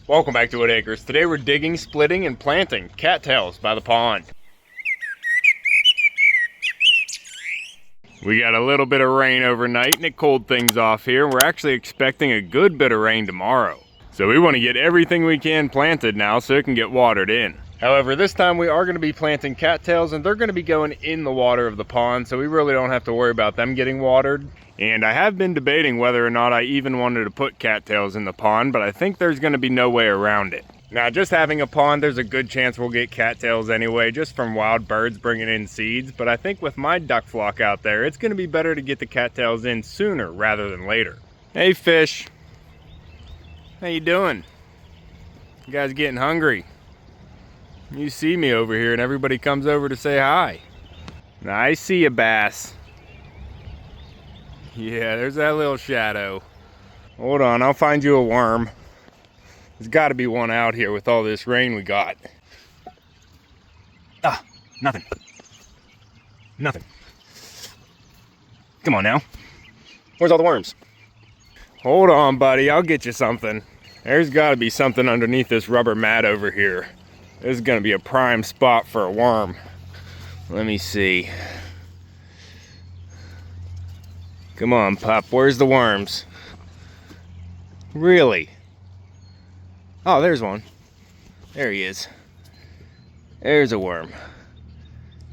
Welcome back to Whitt Acres. Today we're digging, splitting, and planting cattails by the pond. We got a little bit of rain overnight and it cooled things off here. We're actually expecting a good bit of rain tomorrow. So we want to get everything we can planted now so it can get watered in. However, this time we are going to be planting cattails and they're going to be going in the water of the pond, so we really don't have to worry about them getting watered. And I have been debating whether or not I even wanted to put cattails in the pond, but I think there's going to be no way around it. Now, just having a pond, there's a good chance we'll get cattails anyway, just from wild birds bringing in seeds. But I think with my duck flock out there, it's going to be better to get the cattails in sooner rather than later. Hey, fish. How you doing? You guys getting hungry? You see me over here and everybody comes over to say hi. Now, I see a bass. Yeah, there's that little shadow. Hold on, I'll find you a worm. There's got to be one out here with all this rain we got. Ah, nothing. Nothing. Come on now. Where's all the worms? Hold on, buddy, I'll get you something. There's got to be something underneath this rubber mat over here. This is going to be a prime spot for a worm. Let me see. Come on, pup. Where's the worms? Really? Oh, there's one. There he is. There's a worm.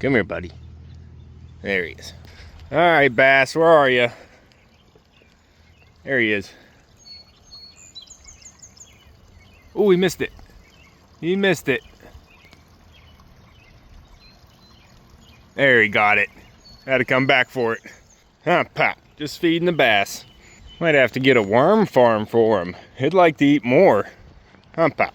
Come here, buddy. There he is. All right, bass, where are you? There he is. Oh, he missed it. He missed it. There, he got it. Had to come back for it. Huh, pop. Just feeding the bass. Might have to get a worm farm for him. He'd like to eat more. Huh, pop.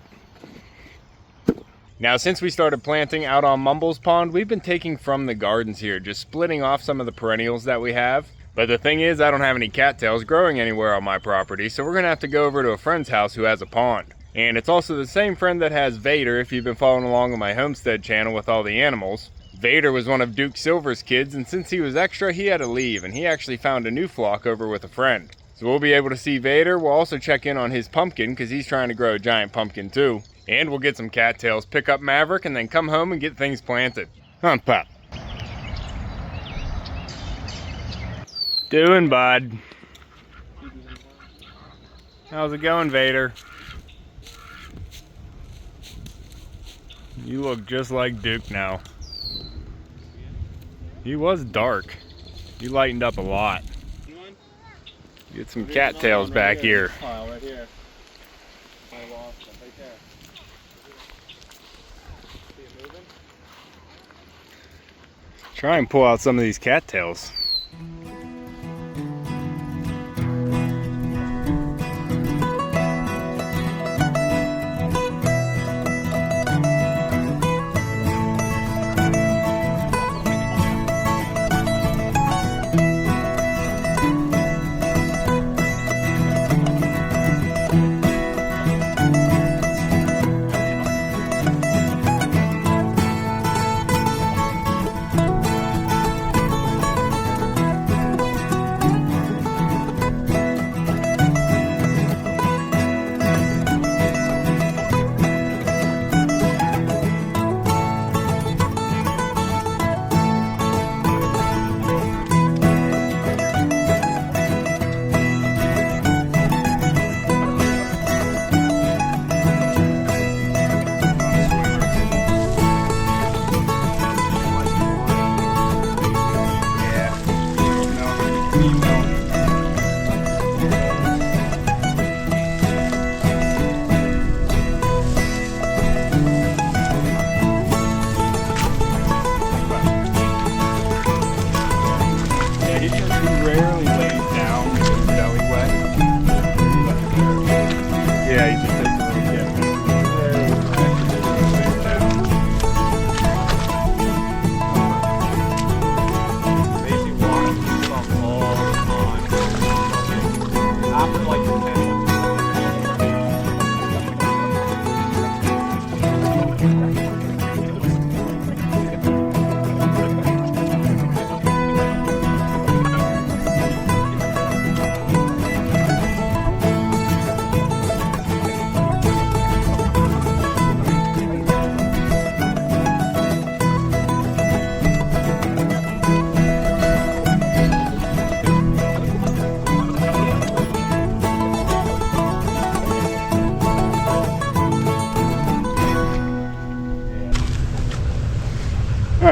Now, since we started planting out on Mumble's Pond, we've been taking from the gardens here, just splitting off some of the perennials that we have. But the thing is, I don't have any cattails growing anywhere on my property, so we're gonna have to go over to a friend's house who has a pond. And it's also the same friend that has Vader, if you've been following along on my homestead channel with all the animals. Vader was one of Duke Silver's kids, and since he was extra, he had to leave, and he actually found a new flock over with a friend. So we'll be able to see Vader. We'll also check in on his pumpkin, because he's trying to grow a giant pumpkin too. And we'll get some cattails, pick up Maverick, and then come home and get things planted. Huh, Pop? Doing, bud? How's it going, Vader? You look just like Duke now. He was dark. He lightened up a lot. Get some cattails back here. Right here. Try and pull out some of these cattails.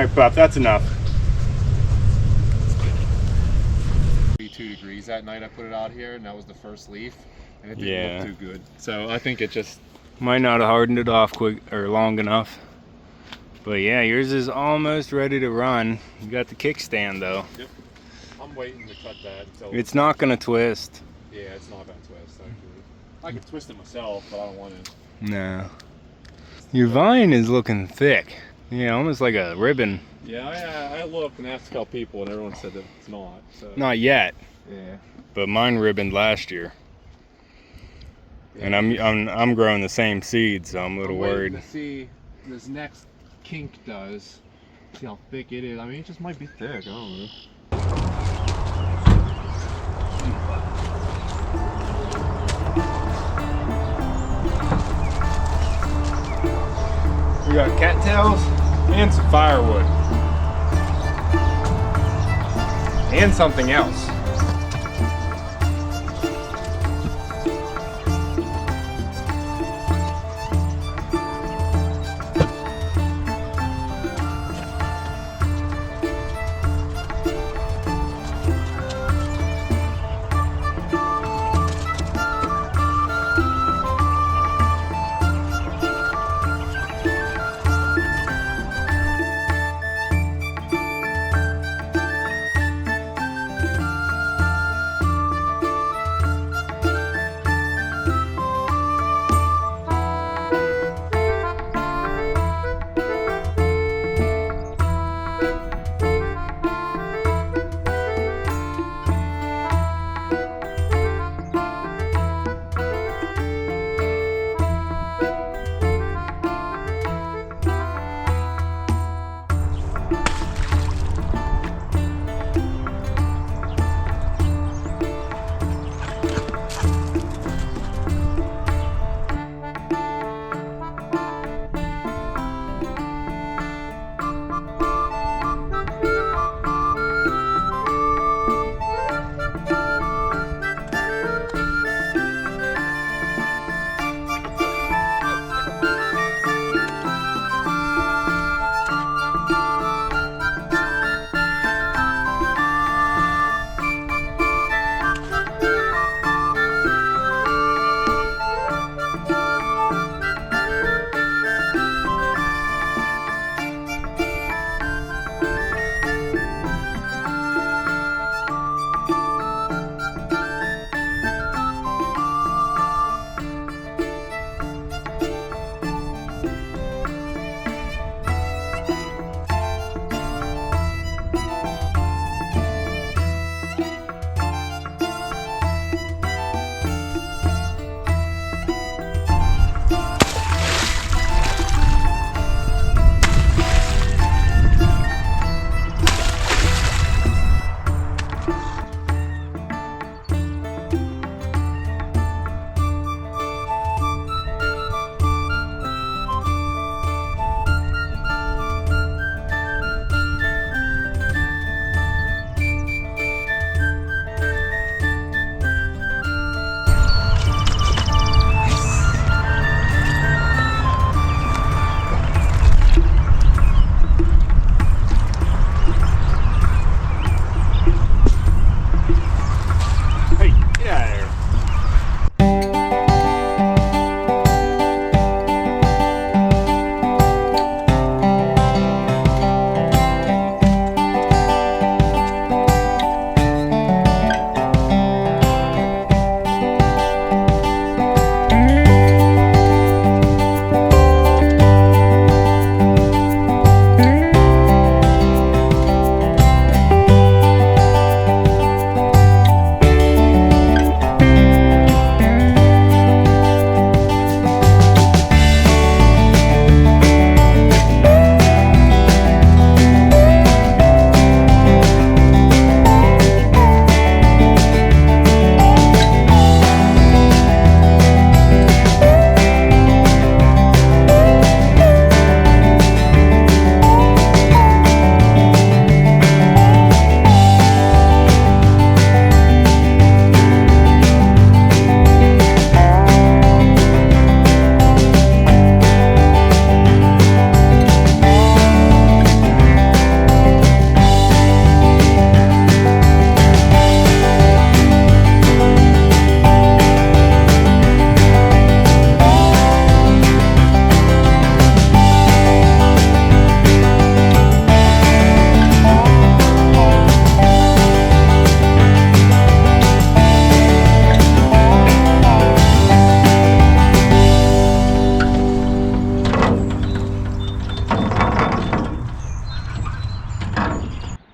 right, Pup, that's enough. 32 degrees that night I put it out here, and that was the first leaf, and it didn't look too good. So I think it just might not have hardened it off quick or long enough. But yeah, yours is almost ready to run. You got the kickstand though. Yep. I'm waiting to cut that. Until it's not gonna twist. Yeah, it's not gonna twist. Actually, I could twist it myself, but I don't want to. No. Your vine is looking thick. Yeah, almost like a ribbon. Yeah, I looked and asked a couple people, and everyone said that it's not. So. Not yet. Yeah. But mine ribboned last year. Yeah. And I'm growing the same seed, so I'm a little worried. To see this next kink does. See how thick it is. I mean, it just might be thick. I don't know. We got cattails and some firewood. And something else.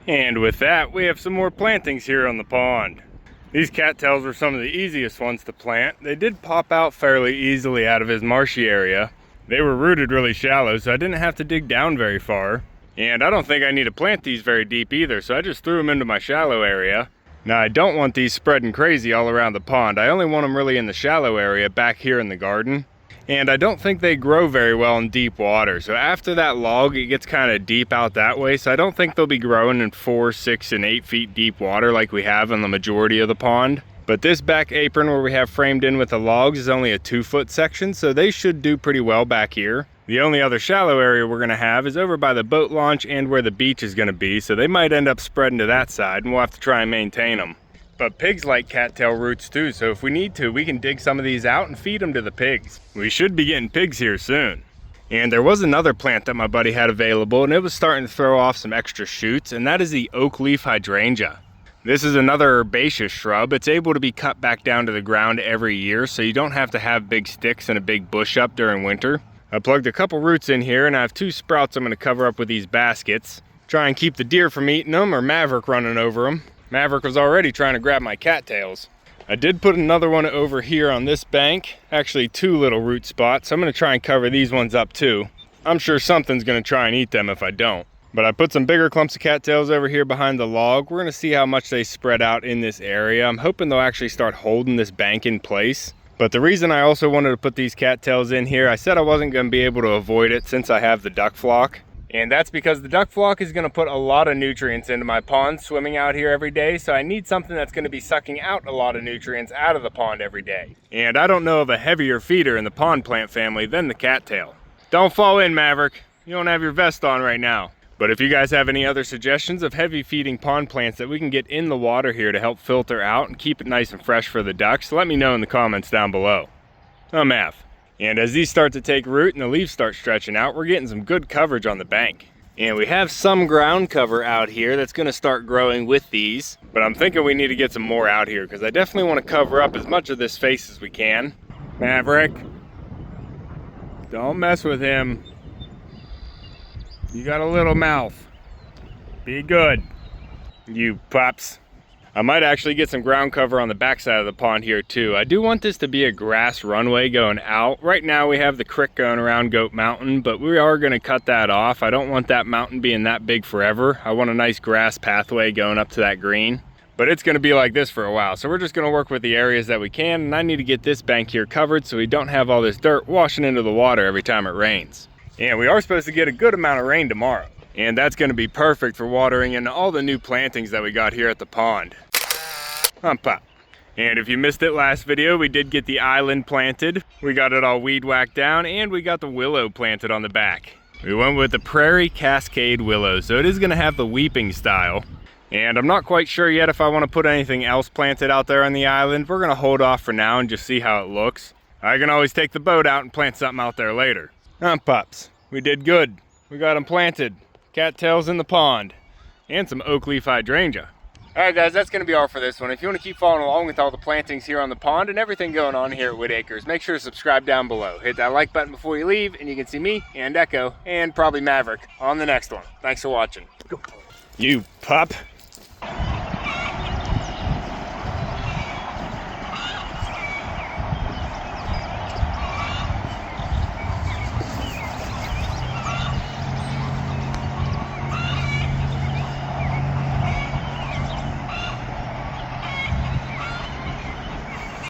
And with that, we have some more plantings here on the pond. These cattails were some of the easiest ones to plant. They did pop out fairly easily out of his marshy area. They were rooted really shallow, so I didn't have to dig down very far. And I don't think I need to plant these very deep either, so I just threw them into my shallow area. Now, I don't want these spreading crazy all around the pond. I only want them really in the shallow area back here in the garden. And I don't think they grow very well in deep water. So after that log, it gets kind of deep out that way. So I don't think they'll be growing in 4, 6, and 8 feet deep water like we have in the majority of the pond. But this back apron where we have framed in with the logs is only a 2-foot section, so they should do pretty well back here. The only other shallow area we're gonna have is over by the boat launch and where the beach is gonna be, so they might end up spreading to that side, and we'll have to try and maintain them. But pigs like cattail roots too, so if we need to, we can dig some of these out and feed them to the pigs. We should be getting pigs here soon. And there was another plant that my buddy had available, and it was starting to throw off some extra shoots, and that is the oak leaf hydrangea. This is another herbaceous shrub. It's able to be cut back down to the ground every year, so you don't have to have big sticks and a big bush up during winter. I plugged a couple roots in here, and I have 2 sprouts I'm going to cover up with these baskets. Try and keep the deer from eating them or Maverick running over them. Maverick was already trying to grab my cattails. I did put another one over here on this bank, actually 2 little root spots. I'm going to try and cover these ones up too. I'm sure something's going to try and eat them if I don't. But I put some bigger clumps of cattails over here behind the log. We're going to see how much they spread out in this area. I'm hoping they'll actually start holding this bank in place. But the reason I also wanted to put these cattails in here, I said I wasn't going to be able to avoid it since I have the duck flock. And that's because the duck flock is going to put a lot of nutrients into my pond swimming out here every day. So I need something that's going to be sucking out a lot of nutrients out of the pond every day. And I don't know of a heavier feeder in the pond plant family than the cattail. Don't fall in, Maverick. You don't have your vest on right now. But if you guys have any other suggestions of heavy feeding pond plants that we can get in the water here to help filter out and keep it nice and fresh for the ducks, let me know in the comments down below. I'm Mav. And as these start to take root and the leaves start stretching out, we're getting some good coverage on the bank. And we have some ground cover out here that's going to start growing with these. But I'm thinking we need to get some more out here because I definitely want to cover up as much of this face as we can. Maverick, don't mess with him. You got a little mouth. Be good, you pups. I might actually get some ground cover on the backside of the pond here too. I do want this to be a grass runway going out. Right now we have the creek going around Goat Mountain, but we are going to cut that off. I don't want that mountain being that big forever. I want a nice grass pathway going up to that green. But it's going to be like this for a while, so we're just going to work with the areas that we can, and I need to get this bank here covered so we don't have all this dirt washing into the water every time it rains. And we are supposed to get a good amount of rain tomorrow. And that's going to be perfect for watering in all the new plantings that we got here at the pond. Pop. And if you missed it last video, we did get the island planted. We got it all weed whacked down, and we got the willow planted on the back. We went with the Prairie Cascade willow, so it is going to have the weeping style. And I'm not quite sure yet if I want to put anything else planted out there on the island. We're going to hold off for now and just see how it looks. I can always take the boat out and plant something out there later. Pups. We did good. We got them planted. Cattails in the pond. And some oak leaf hydrangea. Alright guys, that's going to be all for this one. If you want to keep following along with all the plantings here on the pond and everything going on here at Whitt Acres, make sure to subscribe down below. Hit that like button before you leave, and you can see me and Echo and probably Maverick on the next one. Thanks for watching. You pup.